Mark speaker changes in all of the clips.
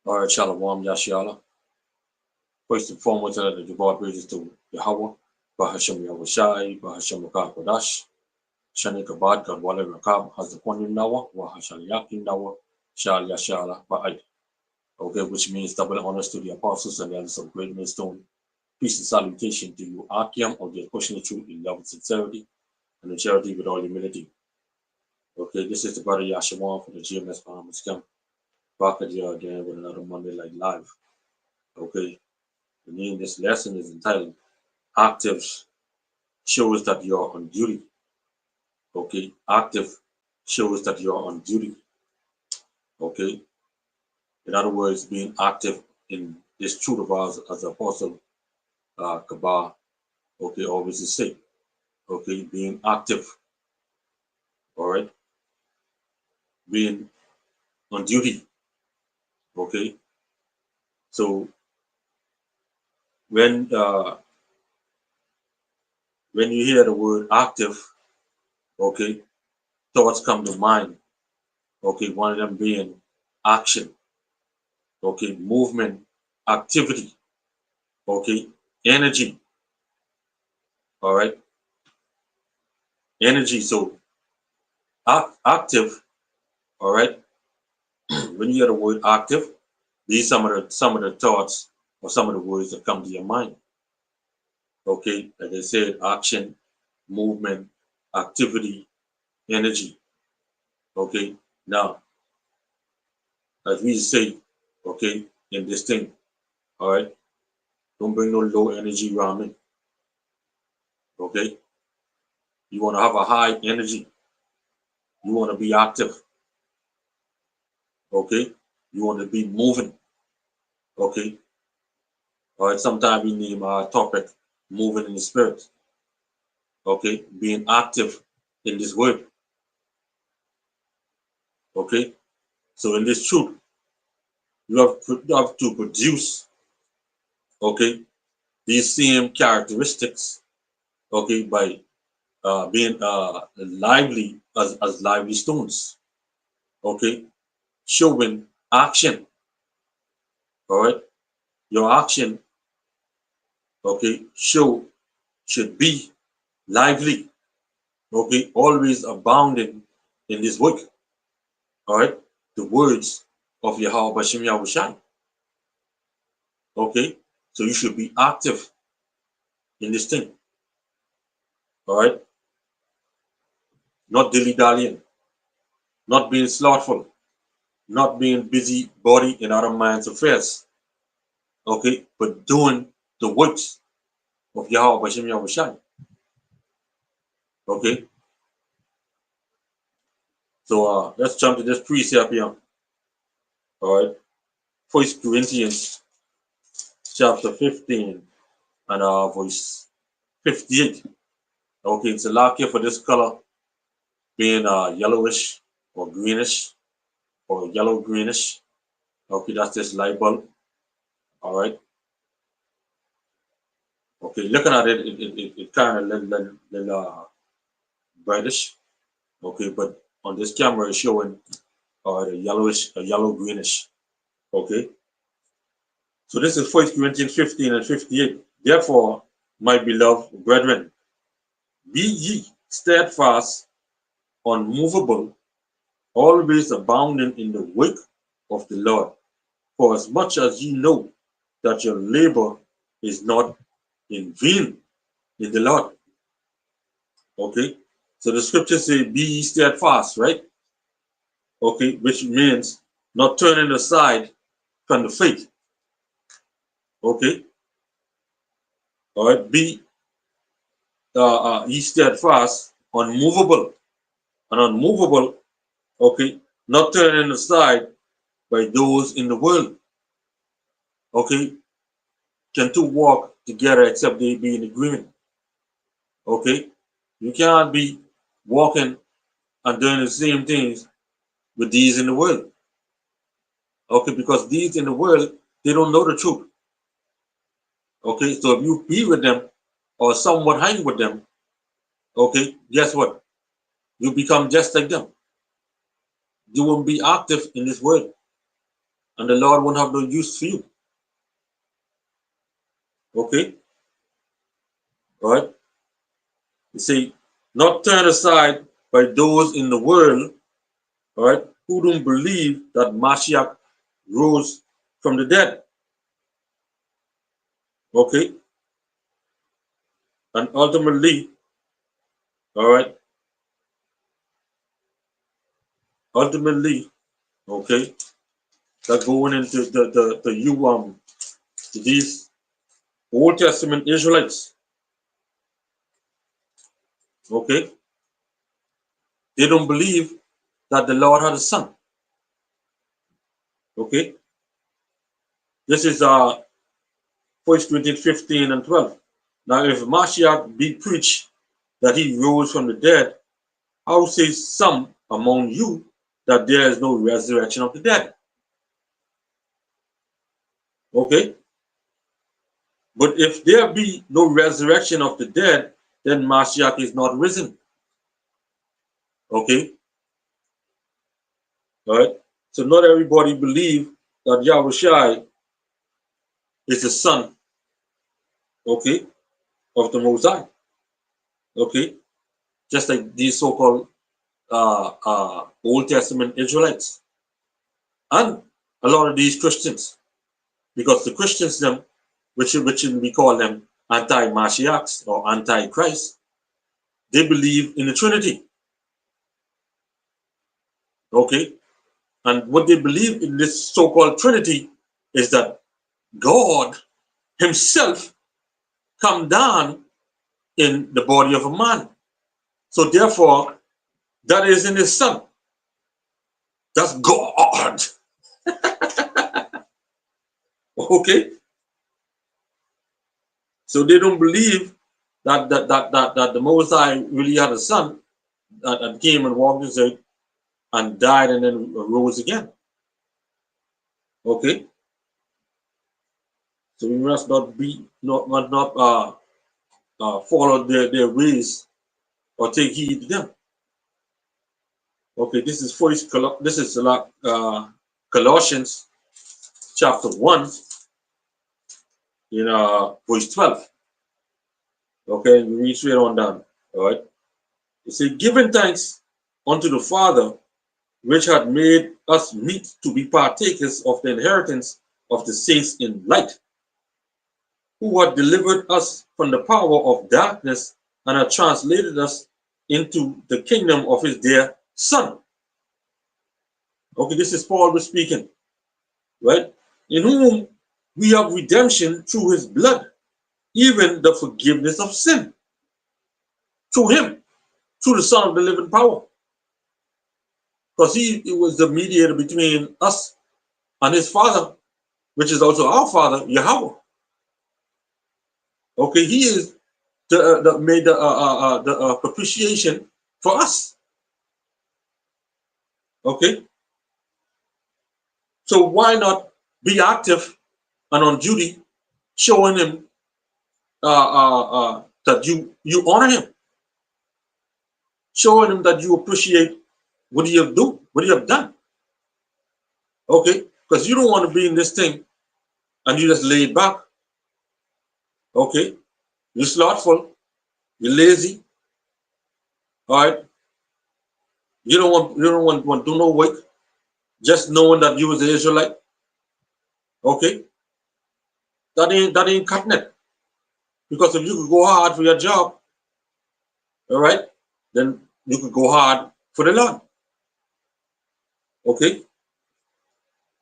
Speaker 1: All right, Shalom Yasharahla. First and foremost, I give all praises to Yahweh, Bahashem Yahushai, Bahashem Makah Shani Kabad, Kadwale Rakab, Hazakwani Nawa, Wahashaliaki Nawa, Shal Yashala, Ba'ai. Okay, which means double honors to the apostles and the others of great millstone. Peace and salutation to you, Akiam, of the question of truth in love and sincerity, and in charity with all humility. Okay, this is the brother Yashawan from the GMS Bahamas Camp. Back at you again with another Monday Light Live. Okay, the name of this lesson is entitled Active Shows that you're on duty. Okay, active shows that you're on duty. Okay, in other words, being active in this truth of ours as the apostle Kabah, okay, always is say, okay, being active, all right, being on duty, okay. So when uh, when you hear the word active, okay, thoughts come to mind, okay, one of them being action, okay, movement, activity, okay, energy, all right, energy. So active, all right. When you hear the word active, these some of the thoughts or some of the words that come to your mind. Okay, like I said, action, movement, activity, energy. Okay, now as we say, okay, in this thing, all right, don't bring no low energy around me. Okay, you want to have a high energy. You want to be active. Okay, you want to be moving. Okay, all right. Sometimes we name our topic moving in the spirit. Okay, being active in this word. Okay, so in this truth, you have to produce, okay, these same characteristics, okay, by being lively as lively stones, okay, showing action, all right, your action, okay, should be lively, okay, always abounding in this work, all right, the words of Yahweh Bashem Yahushai, okay, so you should be active in this thing, all right, not dilly-dallying, not being slothful, not being busy body in other minds' affairs, okay, but doing the works of Yahweh Bashem Yahushai, okay. So let's jump to this precept here, all right. First Corinthians chapter 15 and verse 58. Okay, it's a lock here for this color being yellowish or greenish or yellow greenish. Okay, that's this light bulb, all right. Okay, looking at it, it kind of little brightish. Okay, but on this camera it's showing the yellowish, yellow greenish. Okay, so this is First Corinthians 15 and 58. Therefore, my beloved brethren, be ye steadfast, unmovable, always abounding in the work of the Lord. For as much as ye know that your labor is not in vain in the Lord. Okay, so the scriptures say, be ye steadfast, right? Okay, which means not turning aside from the faith. Okay, all right, be ye steadfast, unmovable, and unmovable, okay, not turning aside by those in the world. Okay, can two walk together except they be in agreement? Okay, you cannot be walking and doing the same things with these in the world. Okay, because these in the world, they don't know the truth. Okay, so if you be with them or somewhat hang with them, okay, guess what? You become just like them. You won't be active in this world. and the Lord won't have no use for you. Okay? All right? You see, not turned aside by those in the world, all right, who don't believe that Mashiach rose from the dead. Okay? And ultimately, all right, ultimately, okay, that going into these Old Testament Israelites, okay, they don't believe that the Lord had a son. Okay, this is 1 Corinthians 15 and 12. Now, if Mashiach be preached that he rose from the dead, how say some among you that there is no resurrection of the dead? Okay, but if there be no resurrection of the dead, then Mashiach is not risen. Okay, all right. So not everybody believe that Yahushua is the son, okay, of the Most High. Okay, just like these so-called Old Testament Israelites and a lot of these Christians, because the Christians them, which we call them anti-Mashiachs or anti-Christ, they believe in the Trinity. Okay, and what they believe in this so-called Trinity is that God Himself come down in the body of a man. So therefore, that is in His Son. That's God. Okay, so they don't believe that the Most High really had a son that came and walked this earth and died and then rose again. Okay, so we must not be not follow their ways or take heed to them. Okay, this is Colossians chapter 1 in verse 12. Okay, we read straight on down. All right, it says, giving thanks unto the Father, which had made us meet to be partakers of the inheritance of the saints in light, who had delivered us from the power of darkness and had translated us into the kingdom of his dear Son. Okay, this is Paul was speaking, right? In whom we have redemption through his blood, even the forgiveness of sin. Through him, through the Son of the living power. Because he was the mediator between us and his Father, which is also our Father, Yahweh. Okay, he is made the propitiation for us. Okay, so why not be active and on duty, showing him that you honor him, showing him that you appreciate what what you have done. Okay, because you don't want to be in this thing and you just lay back. Okay, you're slothful, you're lazy. All right, you don't want to do no work, just knowing that you was an Israelite. Okay, that ain't cutting it. Because if you could go hard for your job, all right, then you could go hard for the Lord. Okay.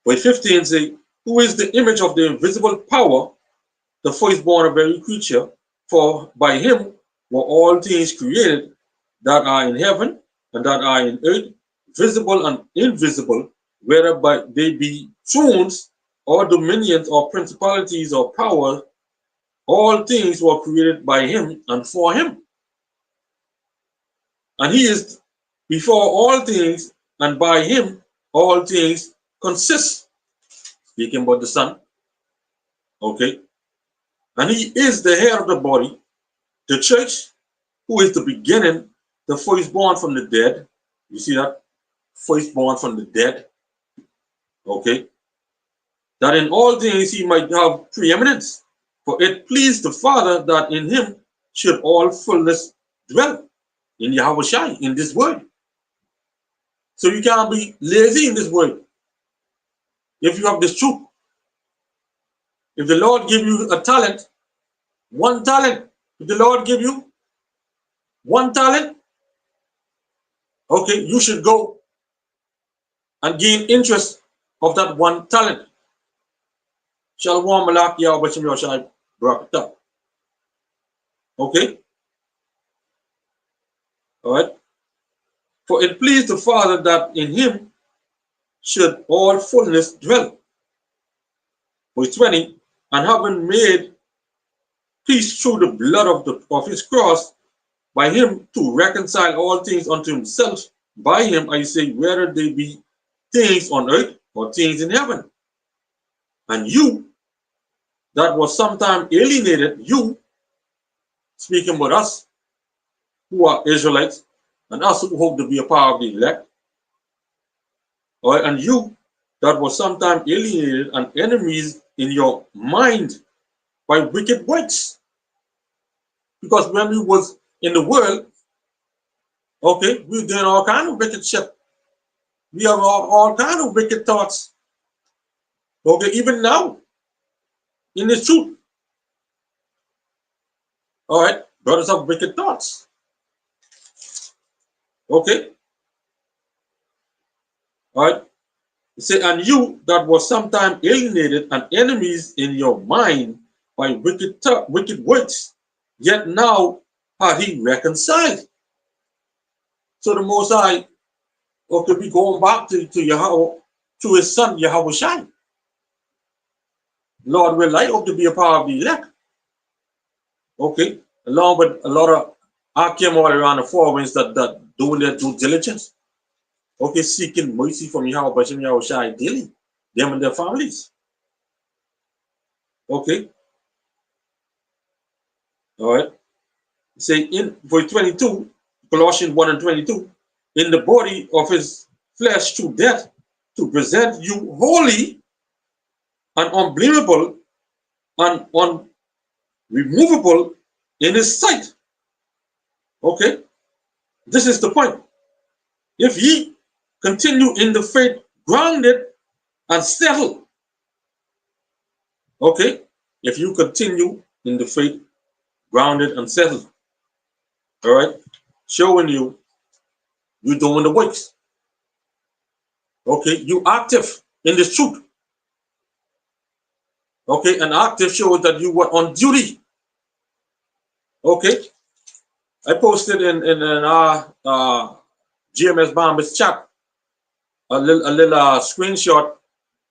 Speaker 1: Verse 15 say, who is the image of the invisible power, the firstborn of every creature? For by him were all things created that are in heaven and that are in earth, visible and invisible, whether by they be thrones or dominions or principalities or powers, all things were created by him and for him. And he is before all things, and by him all things consist. Speaking about the Son. Okay. And he is the head of the body, the church, who is the beginning, the firstborn from the dead. You see that? Firstborn from the dead. Okay. that in all things he might have preeminence. For it pleased the Father that in him should all fullness dwell. In Yahweh Shai, in this word. So you can't be lazy in this word. If you have this truth, if the Lord give you a talent, one talent, if the Lord give you one talent, okay, you should go and gain interest of that one talent. Shalom Malak Yahweh Bashem Yahshai Barakatah. Okay? Alright? For it pleased the Father that in him should all fullness dwell. Verse 20, and having made peace through the blood of his cross, by him to reconcile all things unto himself, by him I say, whether they be things on earth or things in heaven. And you that was sometime alienated, you, speaking with us who are Israelites, and us who hope to be a part of the elect, all right, and you that was sometime alienated and enemies in your mind by wicked works. Because when we was in the world, okay, we were doing all kind of wicked shit. We have all kind of wicked thoughts. Okay, even now, in the truth. All right, brothers have wicked thoughts. Okay. All right. He said, and you that was sometime alienated and enemies in your mind by wicked works, yet now had he reconciled. So the Most High, okay, we going back to Yahweh, to his son Yahweh Shai. Lord will I hope to be a part of the elect. Okay, along with a lot of Akim all around the four winds that doing their due diligence. Okay, seeking mercy from Yahweh Bashem Yahweh Shai daily, them and their families. Okay. All right. Say in verse 22, Colossians 1 and 22, in the body of his flesh through death, to present you holy and unblameable and unremovable in his sight. Okay. This is the point. If ye continue in the faith, grounded and settled. Okay. If you continue in the faith, grounded and settled. All right. Showing you doing the works. Okay. You active in this truth. Okay. And active shows that you were on duty. Okay. I posted in our GMS Bombers chat a little screenshot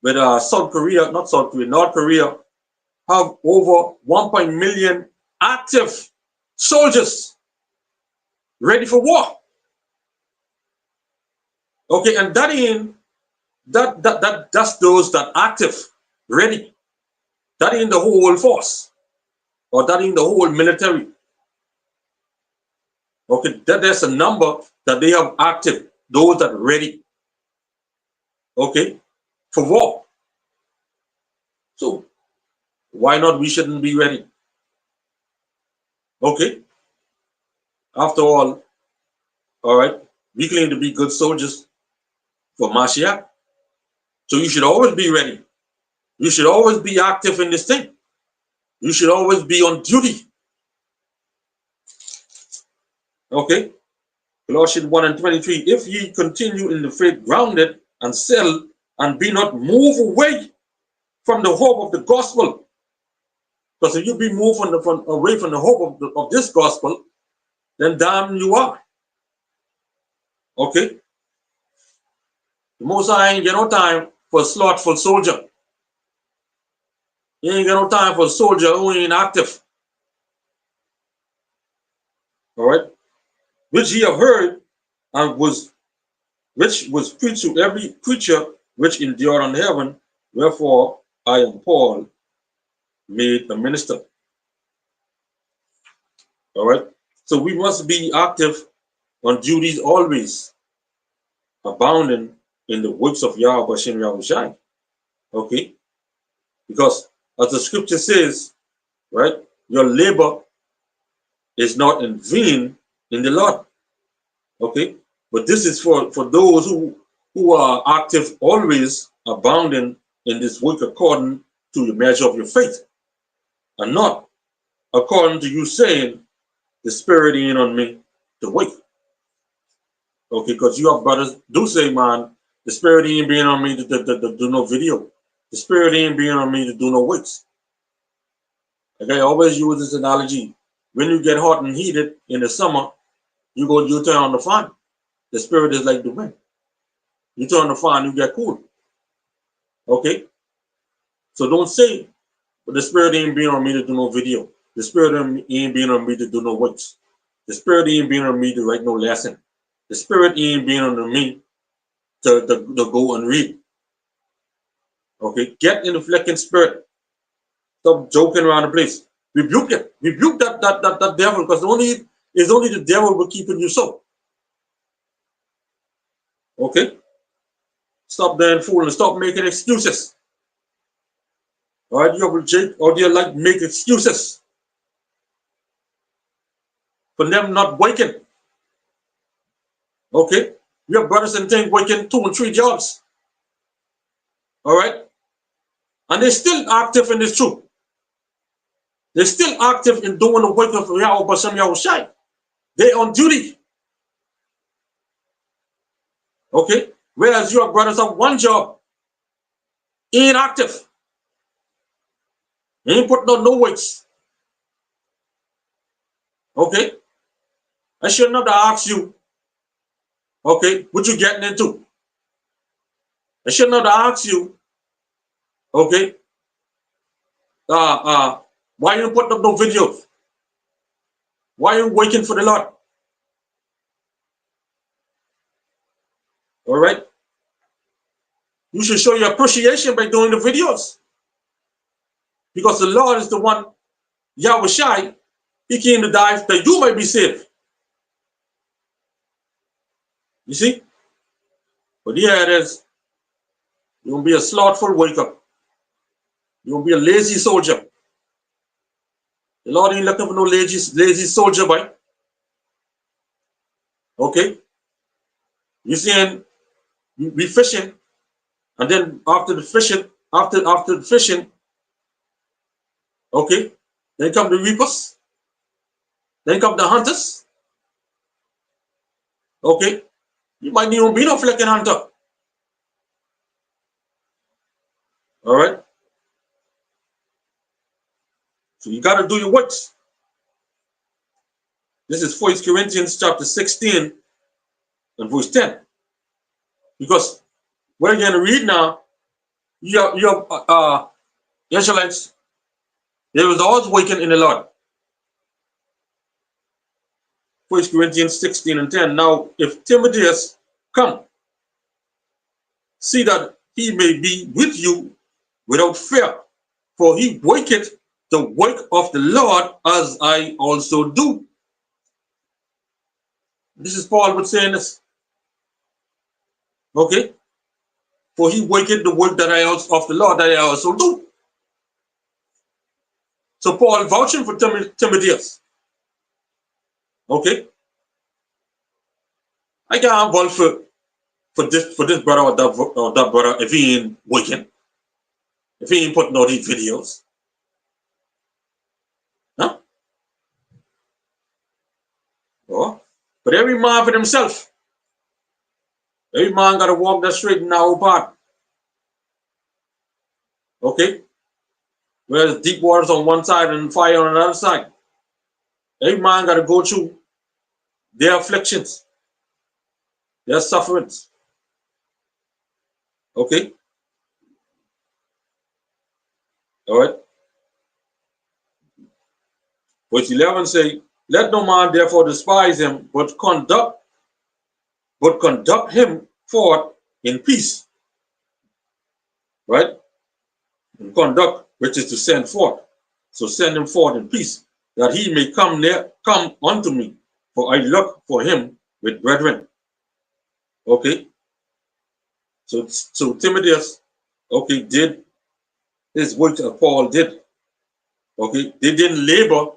Speaker 1: with South Korea, not South Korea, North Korea have over 1 million active soldiers ready for war. Okay, and that ain't that's those that active, ready. That ain't the whole force, or that ain't the whole military. Okay, there's a number that they have active, those that are ready. Okay, for war. So why not we shouldn't be ready? Okay. After all right, we claim to be good soldiers for Mashiach. So you should always be ready. You should always be active in this thing. You should always be on duty. Okay. Colossians 1 and 23. If ye continue in the faith, grounded and settled, and be not moved away from the hope of the gospel. Because if you be moved away from the hope of this gospel, then damn you are. Okay. The Most High ain't get no time for a slothful soldier. You ain't got no time for a soldier who ain't active. All right. Which ye have heard and which was preached to every creature which endured on heaven. Wherefore I am Paul, made a minister. All right. So we must be active on duties always, abounding in the works of Yahweh Bashem Yahushai. Okay. Because as the scripture says, right, your labor is not in vain in the Lord. Okay, but this is for those who are active, always abounding in this work according to the measure of your faith, and not according to you saying the Spirit ain't on me to wait. Okay, because you have brothers do say, man, the Spirit ain't being on me to do no video. The Spirit ain't being on me to do no weights. Okay, I always use this analogy. When you get hot and heated in the summer, you turn on the fan. The Spirit is like the wind. You turn the fan, you get cool. Okay, so don't say, but the Spirit ain't being on me to do no video. The Spirit ain't being on me to do no weights. The Spirit ain't being on me to write no lesson. The Spirit ain't being on me to go and read. Okay, get in the flecking spirit. Stop joking around the place. Rebuke it. Rebuke that devil, because it's only the devil will keeping you so. Okay? Stop being fool and stop making excuses. All right, you reject or do you like make excuses for them not working? Okay? We have brothers and things working 2 and 3 jobs. All right? And they're still active in this truth. They're still active in doing the work of Yahweh Bashem Yahushai. They're on duty. Okay? Whereas your brothers have 1 job, inactive. They ain't putting on no weights. Okay? I should not have asked you, okay, what you getting into. I should not have asked you, okay, why you putting up no videos? Why you waiting for the Lord? All right? You should show your appreciation by doing the videos. Because the Lord is the one, Yahweh Shai, he came to die that you might be saved. You see? But here it is. You're going to be a slothful wake up. You're going to be a lazy soldier. The Lord ain't looking for no lazy soldier, boy. Okay? You seeing, you be fishing, and then after the fishing, after the fishing, okay, then come the reapers, then come the hunters. Okay, you might even be no flecking hunter. All right, so you got to do your works. This is 1 Corinthians chapter 16 and verse 10. Because we're going to read now, you have Israelites, they was always waking in the Lord. 1 Corinthians 16 and 10. Now, if Timotheus come, see that he may be with you without fear, for he worketh the work of the Lord as I also do. This is Paul would saying this. Okay? For he worketh the work that I also of the Lord that I also do. So Paul vouching for Timotheus. Okay? I can't vouch for this brother or that brother if he ain't working. If he ain't putting out these videos. Huh? Oh. But every man for himself. Every man gotta walk that straight and narrow path. Okay? Whereas deep waters on one side and fire on the other side. Every man got to go through their afflictions, their sufferings. Okay? All right? Verse 11 say, let no man therefore despise him, but conduct him forth in peace. Right? And conduct, which is to send forth. So send him forth in peace, that he may come unto me, for I look for him with brethren. Okay? So Timotheus, okay, did This work that Paul did. Okay, they didn't labor,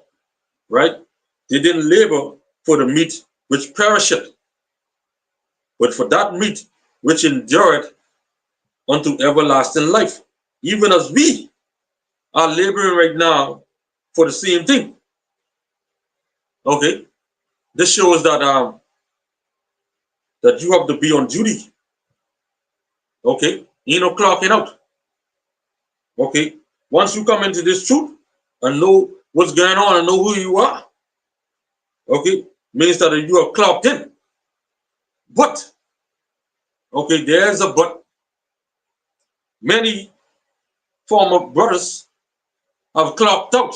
Speaker 1: right? They didn't labor for the meat which perisheth, but for that meat which endureth unto everlasting life. Even as we are laboring right now for the same thing. Okay, this shows that that you have to be on duty. Okay, you know, clocking out. Okay, once you come into this truth and know what's going on and know who you are, okay, means that you are clocked in. But okay, there's a but. Many former brothers have clocked out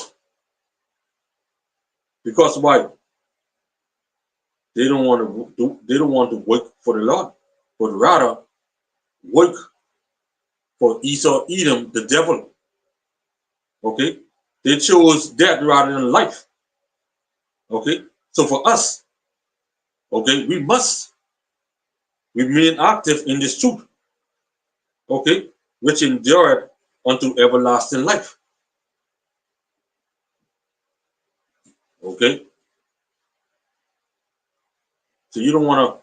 Speaker 1: because why? They don't want to do. They don't want to work for the Lord, but rather work for Esau, Edom, the devil. Okay, they chose death rather than life. Okay, so for us, okay, we must remain active in this truth. Okay, which endured unto everlasting life. Okay, so you don't want to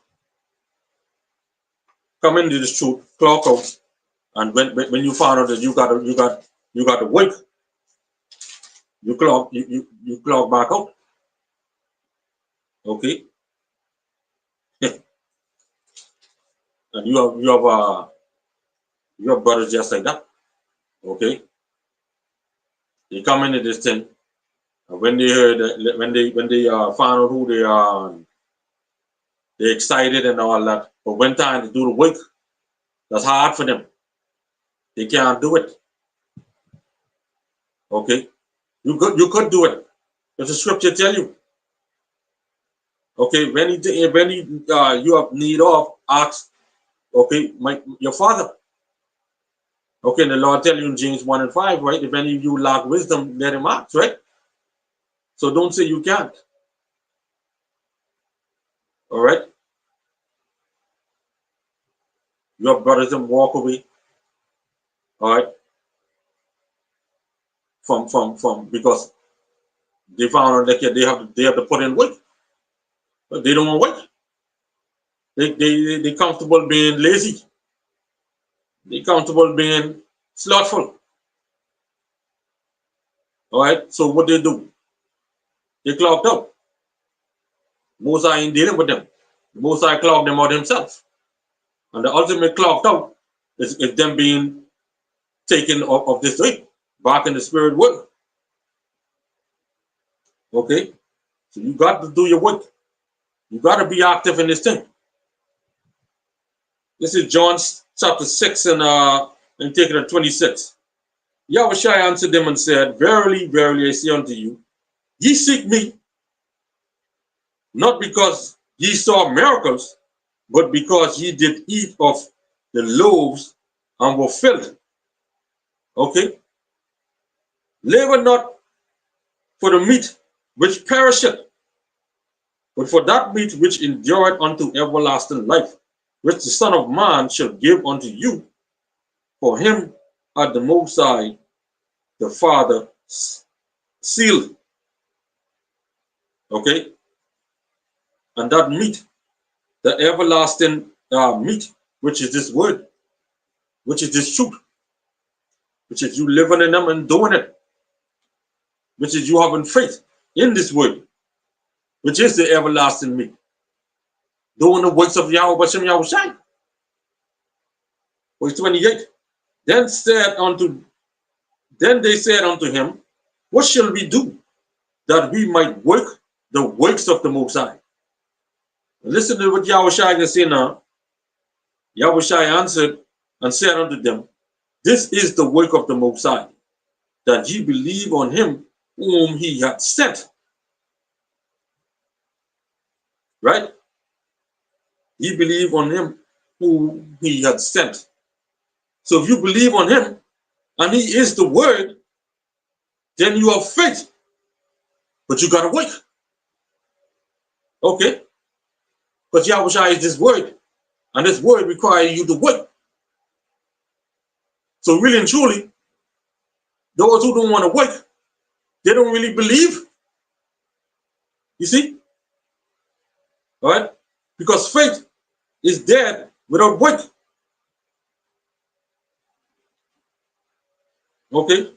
Speaker 1: come into this truth, clock out, and when you find out that you got to work, you clock back out. Okay, and you have brothers just like that. Okay, they come into this thing, and when they heard that, when they find out who they are, they're excited and all that. But when time to do the work, that's hard for them. They can't do it. Okay, you could do it. If the scripture tell you, okay, when you have need of, ask, okay, your father. Okay, the Lord tell you in James 1 and 5, right? If any of you lack wisdom, let him ask, right? So don't say you can't. All right? Your brothers and walk away, all right, from because they found out that they have to put in work. But they don't want to work. They comfortable being lazy. They comfortable being slothful. All right. So what they do? They clocked out. Mosai ain't dealing with them. Mosai clocked them out himself. And the ultimate clocked out is them being taken of this way, back in the spirit world. Okay? So you got to do your work. You got to be active in this thing. This is John chapter 6 and taking it 26. Yahushua answered them and said, Verily, verily, I say unto you, ye seek me, not because ye saw miracles, but because ye did eat of the loaves and were filled. Okay? Labor not for the meat which perisheth, but for that meat which endureth unto everlasting life, which the Son of Man shall give unto you. For him at the Most High the Father sealed. Okay? And that meat, the everlasting meat, which is this word, which is this truth, which is you living in them and doing it, which is you having faith in this word, which is the everlasting meat, doing the works of Yahweh Bashem Yahushai. Verse 28. Then they said unto him, What shall we do that we might work the works of the Most High? Listen to what Yahushai is saying now. Yahushai answered and said unto them, This is the work of the Most High, that ye believe on him whom he hath sent. Right? Ye believe on him whom he hath sent. So if you believe on him and he is the word, then you have faith. But you gotta work. Okay? Because Yahushua is this word. And this word requires you to work. So really and truly, Those who don't want to work, they don't really believe. You see? All right? Because faith is dead without work. Okay?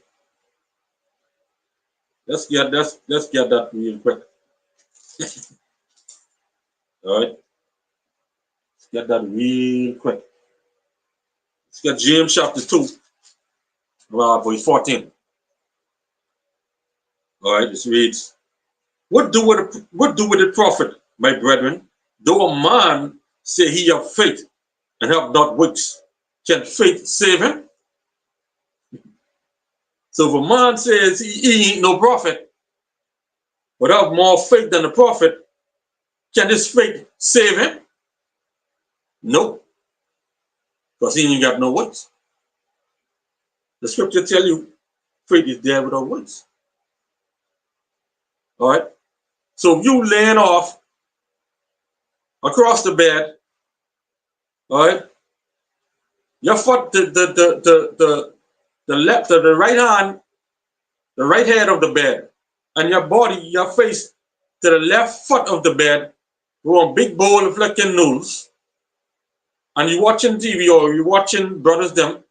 Speaker 1: Let's get that real quick. All right? Let's get that real quick. Let's get James chapter 2, verse 14. All right, this reads, What do with the prophet, my brethren? Though a man say he have faith and have not works, can faith save him? So if a man says he ain't no prophet, but have more faith than the prophet, can this faith save him? No, because he ain't got no works. The scripture tell you faith is there without works. All right. So if you laying off across the bed, all right, your foot, the left, the right hand, the right head of the bed, and your body, your face to the left foot of the bed, with a big bowl of flecking noodles, and you watching TV or you watching brothers them,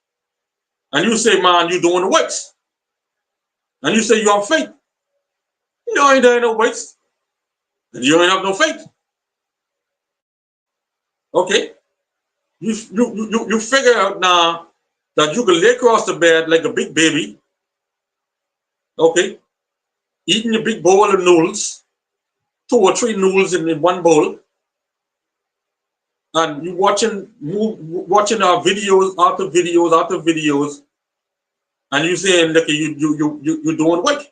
Speaker 1: and you say, man, you doing the works, and you say you have faith. You ain't doing no works, and you ain't have no faith. Okay, you figure out now that you can lay across the bed like a big baby. Okay, eating a big bowl of noodles, 2 or 3 noodles in one bowl, and you watching our videos after videos after videos, and you saying that you doing work.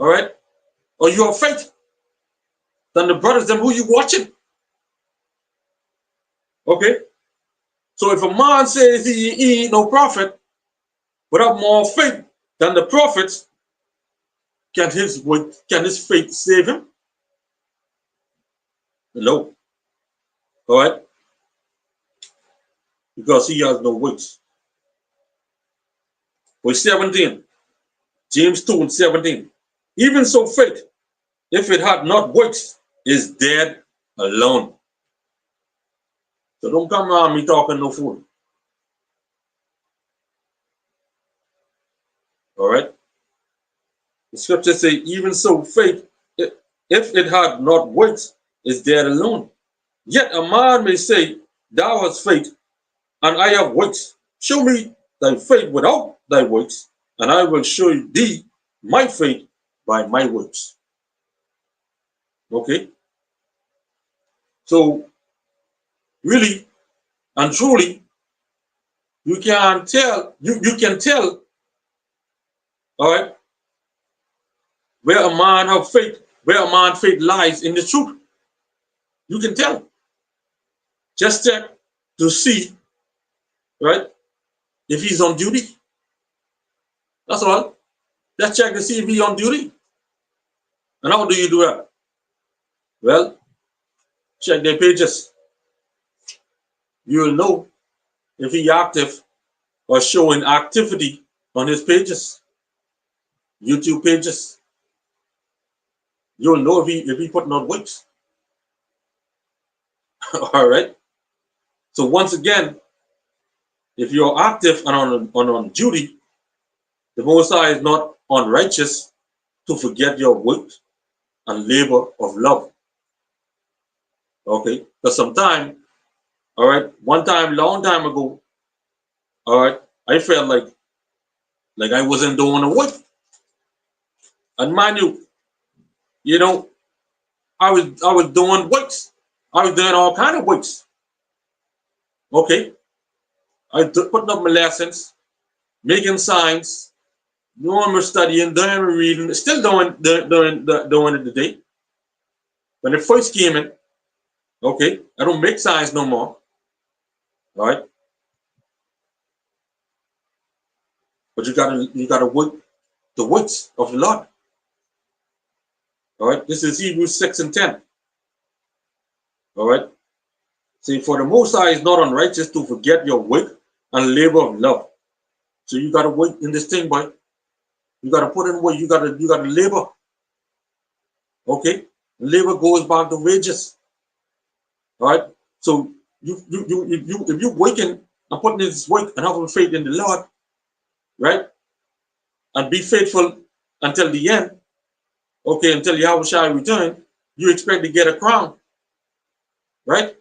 Speaker 1: All right, or you have faith than the brothers them who you watching. Okay, so if a man says he ain't no prophet, but have more faith than the prophets, can his faith save him? No. All right, because he has no works. Verse 17, James 2 and 17. Even so, faith, if it had not works, is dead alone. So don't come around me talking no fool. All right. The scripture say, even so, faith, if it had not works, is dead alone. Yet a man may say, thou hast faith, and I have works. Show me thy faith without thy works, and I will show thee my faith by my works. Okay. So really and truly, you can tell, all right, where a man have faith, where a man's faith lies in the truth. You can tell. Just check to see, right, if he's on duty. That's all. Just check to see if he's on duty. And how do you do that? Well, check their pages. You will know if he's active or showing activity on his pages, YouTube pages. You'll know if he putting on works. All right. So once again, if you're active and on duty, the Most High is not unrighteous to forget your work and labor of love. Okay, because sometime, all right, one time, long time ago, all right, I felt like I wasn't doing the work. And mind you know, I was doing works. I was doing all kind of works. Okay, putting up my lessons, making signs, doing my studying, doing my reading, still doing it today. When it first came in, okay, I don't make signs no more. All right, but you gotta work the works of the Lord. All right, this is Hebrews 6 and 10. All right, see, for the Most High is not unrighteous to forget your work and labor of love, So you gotta work in this thing, boy. You gotta put in work. You gotta labor. Okay, labor goes back to wages. All right. So if you working and putting in this work and having faith in the Lord, right, and be faithful until the end, okay, until Yahweh shall return, you expect to get a crown, right?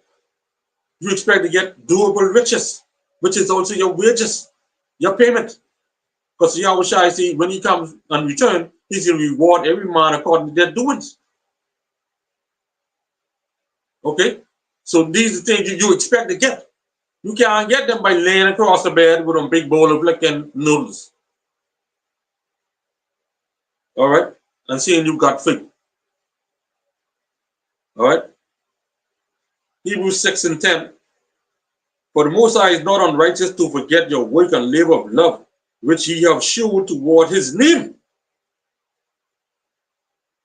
Speaker 1: You expect to get doable riches, which is also your wages, your payment. Because Yahweh shall see when he comes and return, he's going to reward every man according to their doings. Okay? So these are things you expect to get. You can't get them by laying across the bed with a big bowl of licking noodles. All right? And saying you got faith. All right? Hebrews 6 and 10. For the Most High is not unrighteous to forget your work and labor of love, which ye have showed toward his name.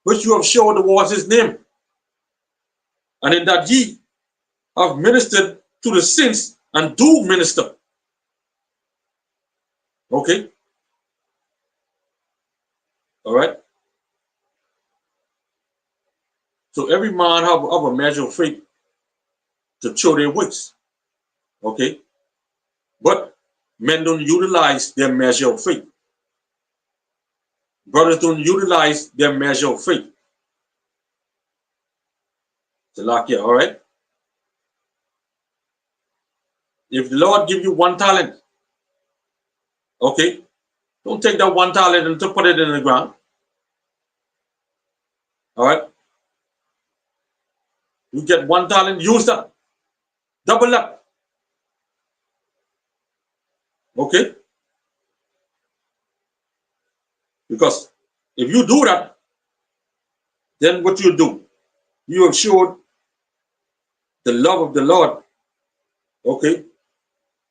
Speaker 1: Which you have showed towards his name. And in that ye have ministered to the saints and do minister. Okay? All right? So every man have a measure of faith to show their works. Okay? But men don't utilize their measure of faith. Brothers don't utilize their measure of faith. Salakia, all right? If the Lord give you 1 talent, okay, don't take that 1 talent and to put it in the ground. All right? You get 1 talent, use that. Double up. Okay? Because if you do that, then what you do, you have showed the love of the Lord. Okay?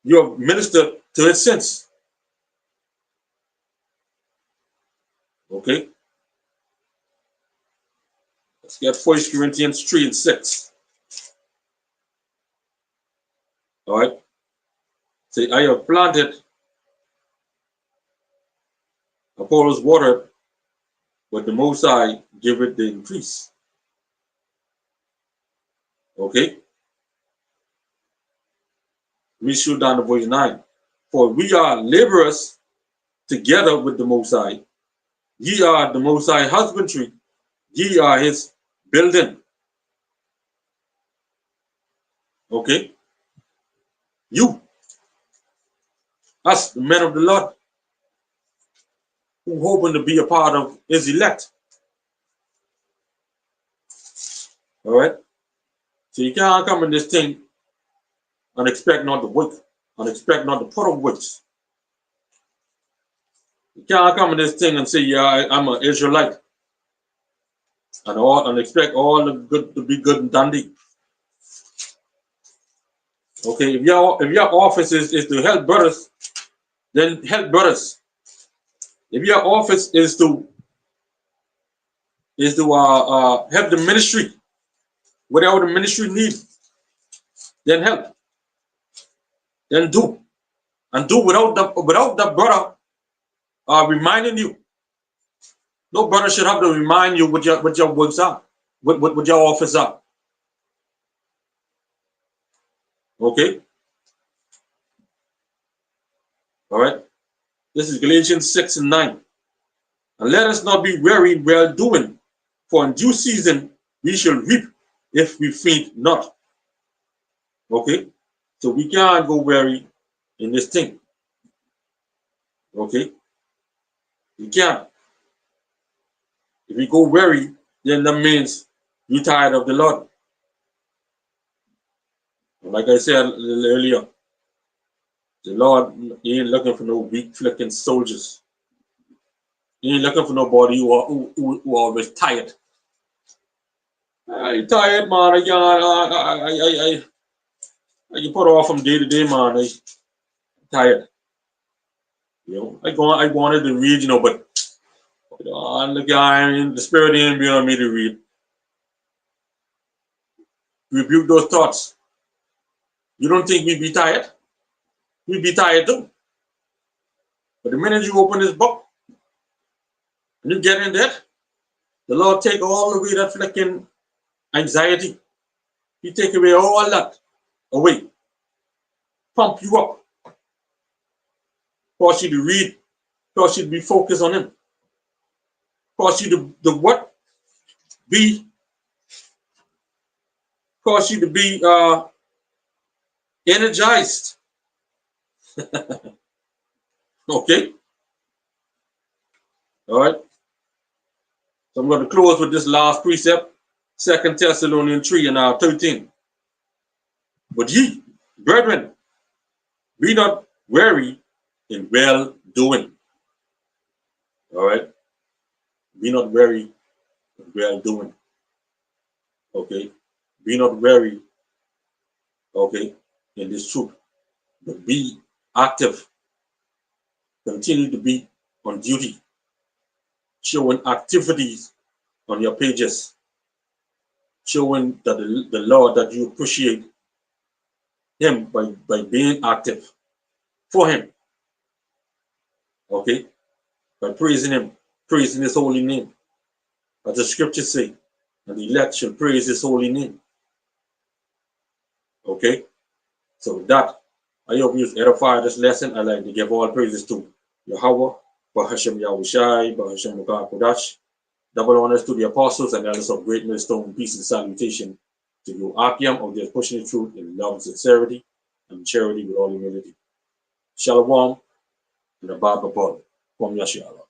Speaker 1: You have ministered to his saints. Okay? Let's get 1 Corinthians 3 and 6. All right? Say, I have planted, Apollos watered, but the Most High giveth the increase. Okay? We shoot down to verse 9. For we are laborers together with the Most High. Ye are the Most High husbandry. Ye are his building. Okay? You, us, the men of the Lord, who hoping to be a part of his elect. All right? So you can't come in this thing and expect not to work, and expect not to put up works. You can't come in this thing and say, yeah, I'm an Israelite, and expect all the good to be good and dandy. Okay, if your office is to help brothers, then help brothers. If your office is to help the ministry, whatever the ministry needs, then help, then do, and do without the brother reminding you. No brother should have to remind you what your works are, what your office are. Okay, all right. This is Galatians 6 and 9. And let us not be weary in well doing, for in due season we shall reap if we faint not. Okay, so we can't go weary in this thing. Okay, we can't. If we go weary, then that means you're tired of the Lord. Like I said a little earlier, the Lord, he ain't looking for no weak flicking soldiers. He ain't looking for nobody who always tired. I tired, man. I put off from day to day, man. I tired. You know, I wanted to read, but the guy, the spirit ain't be on me to read. Rebuke those thoughts. You don't think we'd be tired? We'd be tired too. But the minute you open this book and you get in there, the Lord take all away that flicking anxiety. He take away all that away. Pump you up. Cause you to read. Cause you to be focused on him. Cause you to the what? Be cause you to be energized. Okay? All right. So I'm going to close with this last precept, 2 Thessalonians 3 and 13. But ye, brethren, be not weary in well doing. All right. Be not weary in well doing. Okay. Be not weary. Okay. In this truth. But be active. Continue to be on duty. Showing activities on your pages. Showing that the Lord that you appreciate him by being active for him. Okay. By praising him, praising his holy name. As the scriptures say, and the elect shall praise his holy name. Okay? So with that, I hope you edify this lesson. I'd like to give all praises to Yahweh, Bahashem Yahushai, Bahashem Mukah Kodash. Double honors to the apostles and elders of great millstone, peace and salutation to you, Akiam, of their pushing the truth in love and sincerity and charity with all humility. Shalom and a Baba Qam Yasharahla.